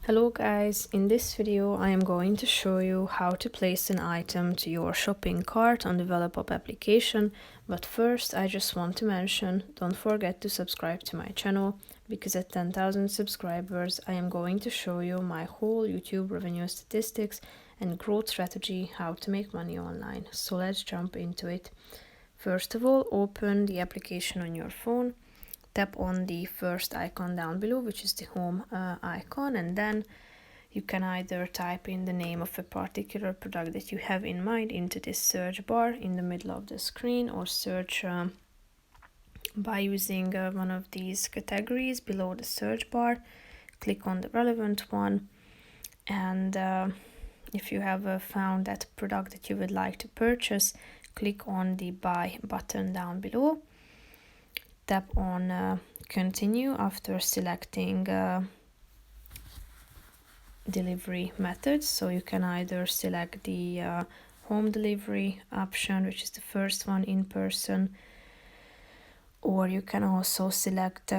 Hello guys, in this video I am going to show you how to place an item to your shopping cart on the Wallapop application, but first I just want to mention, don't forget to subscribe to my channel, because at 10,000 subscribers I am going to show you my whole YouTube revenue statistics and growth strategy, how to make money online. So let's jump into it. First of all, open the application on your phone. Tap on the first icon down below, which is the home icon, and then you can either type in the name of a particular product that you have in mind into this search bar in the middle of the screen, or search by using one of these categories below the search bar. Click on the relevant one, and if you have found that product that you would like to purchase, click on the buy button down below. Tap on continue after selecting delivery methods. So you can either select the home delivery option, which is the first one, in person, or you can also select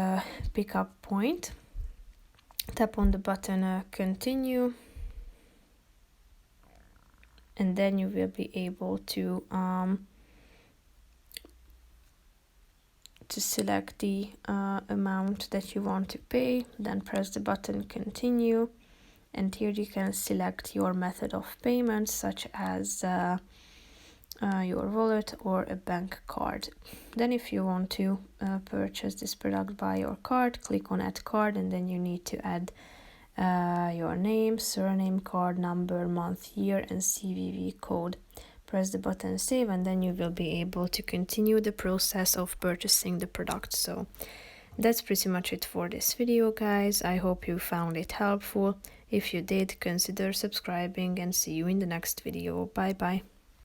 pickup point. Tap on the button continue, and then you will be able to select the amount that you want to pay. Then press the button continue, and here you can select your method of payment, such as your wallet or a bank card. Then if you want to purchase this product by your card, click on add card, and then you need to add your name, surname, card number, month, year, and CVV code. Press the button save, and then you will be able to continue the process of purchasing the product. So that's pretty much it for this video, guys. I hope you found it helpful. If you did, consider subscribing, and see you in the next video. Bye bye.